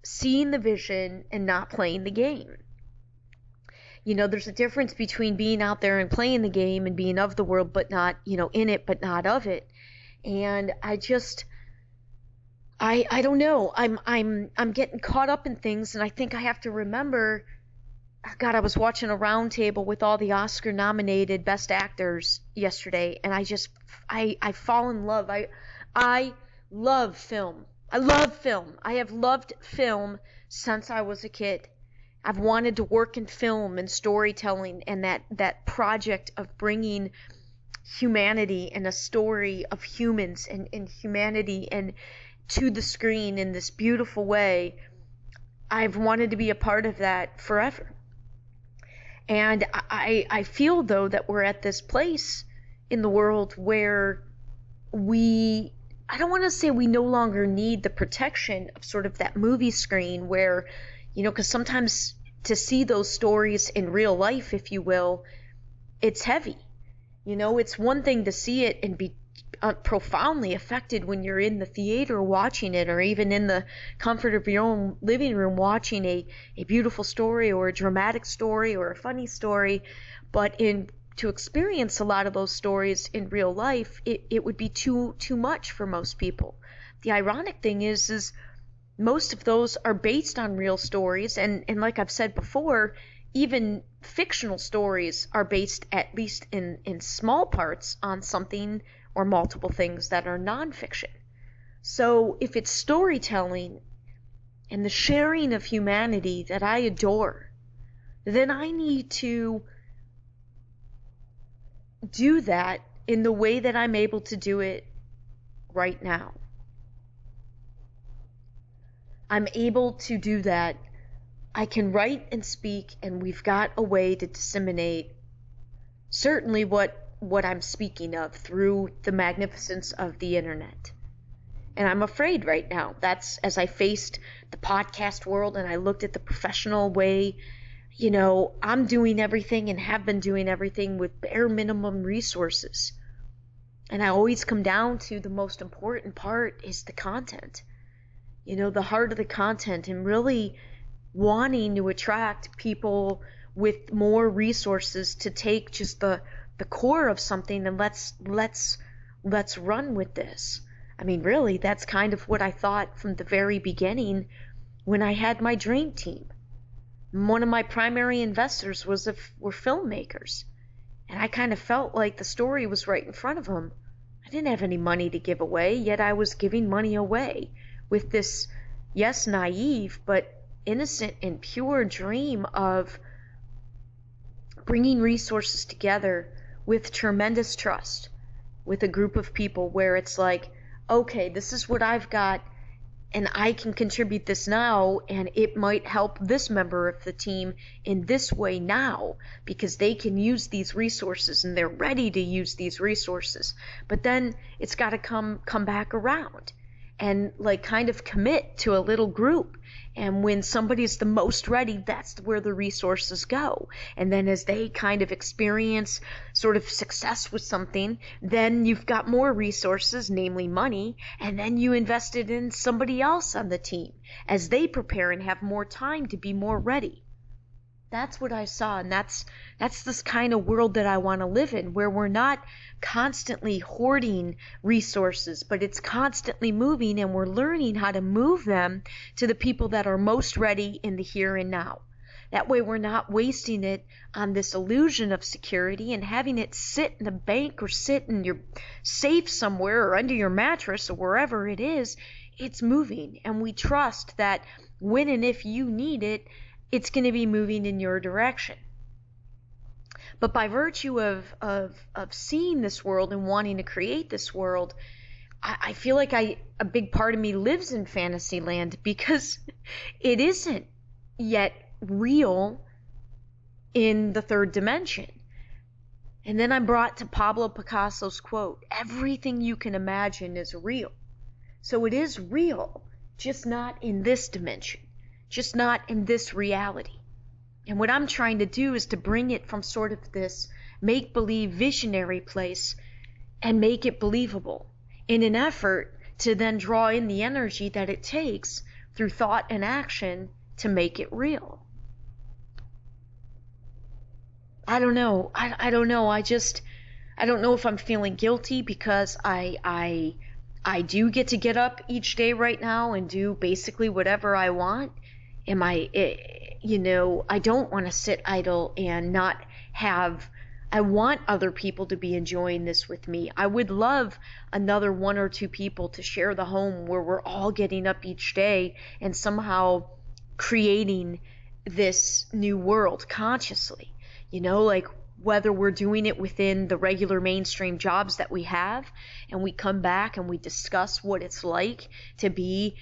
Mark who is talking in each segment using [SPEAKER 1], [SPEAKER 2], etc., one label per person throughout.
[SPEAKER 1] seeing the vision and not playing the game. You know, there's a difference between being out there and playing the game and being of the world, but not, you know, in it, but not of it. And I don't know. I'm getting caught up in things, and I think I have to remember. God, I was watching a round table with all the Oscar nominated best actors yesterday, and I fall in love. I love film. I love film. I have loved film since I was a kid. I've wanted to work in film and storytelling, and that project of bringing humanity and a story of humans and humanity and to the screen in this beautiful way. I've wanted to be a part of that forever. And I feel, though, that we're at this place in the world where I don't want to say we no longer need the protection of sort of that movie screen where, you know, because sometimes to see those stories in real life, if you will, it's heavy. You know, it's one thing to see it and be profoundly affected when you're in the theater watching it, or even in the comfort of your own living room watching a beautiful story or a dramatic story or a funny story. But to experience a lot of those stories in real life, it would be too much for most people. The ironic thing is most of those are based on real stories, and like I've said before, even fictional stories are based, at least in small parts, on something or multiple things that are nonfiction. So if it's storytelling and the sharing of humanity that I adore, then I need to do that in the way that I'm able to do it right now. I'm able to do that. I can write and speak, and we've got a way to disseminate certainly what I'm speaking of through the magnificence of the internet. And I'm afraid right now, that's as I faced the podcast world and I looked at the professional way, you know, I'm doing everything and have been doing everything with bare minimum resources. And I always come down to the most important part is the content. You know, the heart of the content, and really wanting to attract people with more resources to take just the core of something and let's run with this. I mean, really, that's kind of what I thought from the very beginning when I had my dream team. One of my primary investors were filmmakers, and I kind of felt like the story was right in front of them. I didn't have any money to give away, yet I was giving money away with this, yes, naive, but innocent and pure dream of bringing resources together with tremendous trust with a group of people where it's like, okay, this is what I've got and I can contribute this now, and it might help this member of the team in this way now because they can use these resources and they're ready to use these resources. But then it's got to come back around and like kind of commit to a little group. And when somebody's the most ready, that's where the resources go. And then as they kind of experience sort of success with something, then you've got more resources, namely money, and then you invest it in somebody else on the team as they prepare and have more time to be more ready. That's what I saw, and that's this kind of world that I want to live in, where we're not constantly hoarding resources, but it's constantly moving, and we're learning how to move them to the people that are most ready in the here and now. That way we're not wasting it on this illusion of security and having it sit in a bank or sit in your safe somewhere or under your mattress or wherever it is. It's moving, and we trust that when and if you need it, it's going to be moving in your direction. But by virtue of seeing this world and wanting to create this world, I feel like a big part of me lives in fantasy land because it isn't yet real in the third dimension. And then I'm brought to Pablo Picasso's quote, "Everything you can imagine is real." So it is real, just not in this dimension. Just not in this reality. And what I'm trying to do is to bring it from sort of this make-believe visionary place and make it believable in an effort to then draw in the energy that it takes through thought and action to make it real. I don't know. I don't know. I don't know if I'm feeling guilty because I do get up each day right now and do basically whatever I want. I don't want to sit idle and not have, I want other people to be enjoying this with me. I would love another one or two people to share the home where we're all getting up each day and somehow creating this new world consciously. Like whether we're doing it within the regular mainstream jobs that we have, and we come back and we discuss what it's like to be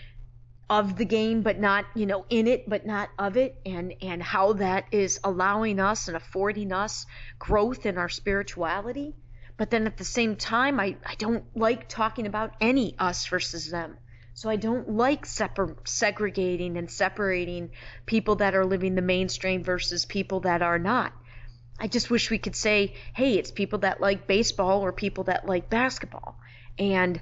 [SPEAKER 1] of the game but not, in it but not of it, and how that is allowing us and affording us growth in our spirituality. But then at the same time, I don't like talking about any us versus them. So I don't like segregating and separating people that are living the mainstream versus people that are not. I just wish we could say, hey, it's people that like baseball or people that like basketball. And,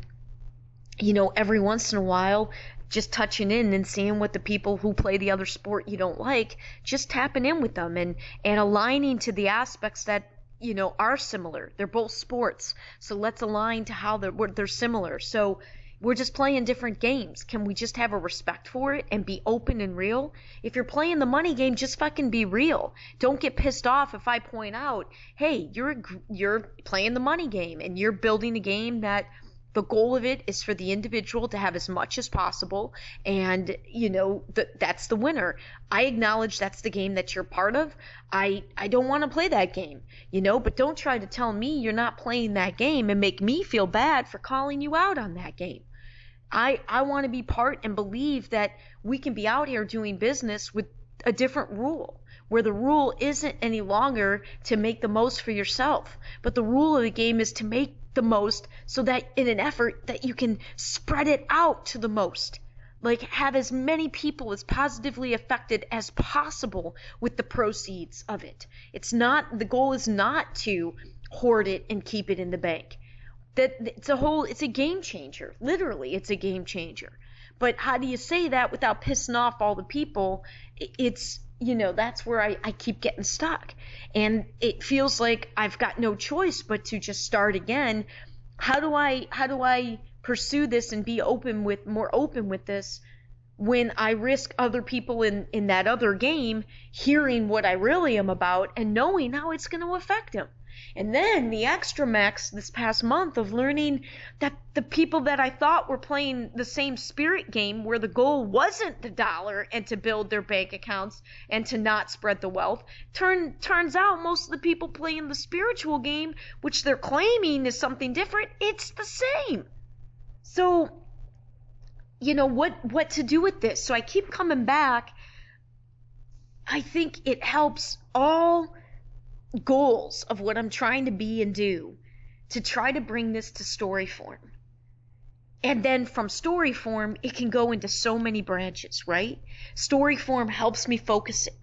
[SPEAKER 1] every once in a while, just touching in and seeing what the people who play the other sport you don't like, just tapping in with them and aligning to the aspects that, are similar. They're both sports. So let's align to how they're similar. So we're just playing different games. Can we just have a respect for it and be open and real? If you're playing the money game, just fucking be real. Don't get pissed off if I point out, hey, you're playing the money game and you're building a game that the goal of it is for the individual to have as much as possible, and that's the winner. I acknowledge that's the game that you're part of. I don't want to play that game, but don't try to tell me you're not playing that game and make me feel bad for calling you out on that game. I want to be part and believe that we can be out here doing business with a different rule, where the rule isn't any longer to make the most for yourself, but the rule of the game is to make the most so that in an effort that you can spread it out to the most. Like have as many people as positively affected as possible with the proceeds of it. The goal is not to hoard it and keep it in the bank. It's a game changer. Literally, it's a game changer. But how do you say that without pissing off all the people? That's where I keep getting stuck. And it feels like I've got no choice but to just start again. How do I pursue this and be more open with this when I risk other people in that other game hearing what I really am about and knowing how it's going to affect them? And then the extra max this past month of learning that the people that I thought were playing the same spirit game where the goal wasn't the dollar and to build their bank accounts and to not spread the wealth, turns out most of the people playing the spiritual game, which they're claiming is something different, it's the same. So, what to do with this? So I keep coming back. I think it helps all goals of what I'm trying to be and do to try to bring this to story form. And then from story form, it can go into so many branches, right? Story form helps me focus it,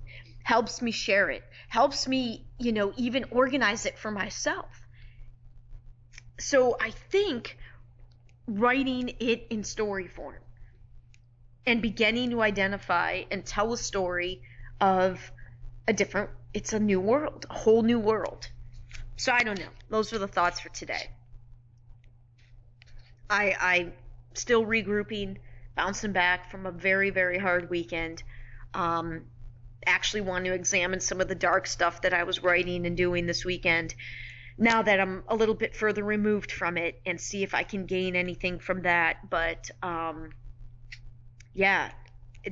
[SPEAKER 1] helps me share it, helps me, even organize it for myself. So I think writing it in story form and beginning to identify and tell a story of it's a new world, a whole new world. So I don't know. Those are the thoughts for today. I still regrouping, bouncing back from a very, very hard weekend. Actually want to examine some of the dark stuff that I was writing and doing this weekend now that I'm a little bit further removed from it and see if I can gain anything from that. But yeah,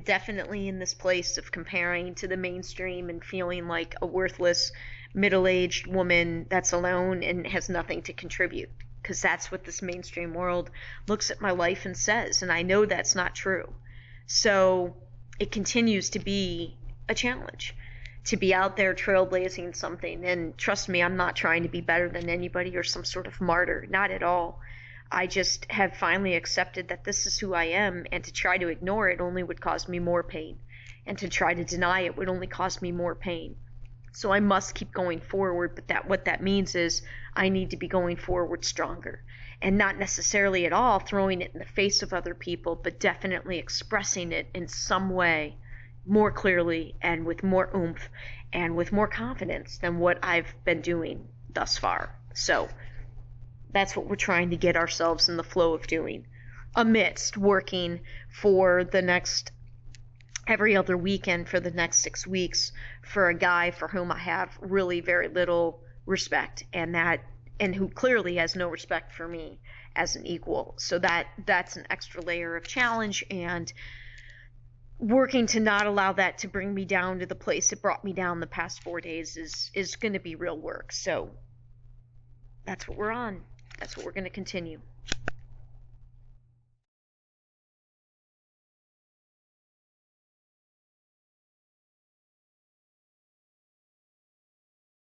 [SPEAKER 1] definitely in this place of comparing to the mainstream and feeling like a worthless middle-aged woman that's alone and has nothing to contribute, because that's what this mainstream world looks at my life and says, and I know that's not true. So it continues to be a challenge to be out there trailblazing something. And trust me, I'm not trying to be better than anybody or some sort of martyr, not at all. I just have finally accepted that this is who I am, and to try to ignore it only would cause me more pain, and to try to deny it would only cause me more pain. So I must keep going forward, but what that means is I need to be going forward stronger, and not necessarily at all throwing it in the face of other people, but definitely expressing it in some way more clearly and with more oomph and with more confidence than what I've been doing thus far. So that's what we're trying to get ourselves in the flow of doing, amidst working for the next every other weekend for the next 6 weeks for a guy for whom I have really very little respect, and who clearly has no respect for me as an equal. So that's an extra layer of challenge, and working to not allow that to bring me down to the place it brought me down the past 4 days is going to be real work. So that's what we're on. That's what we're going to continue.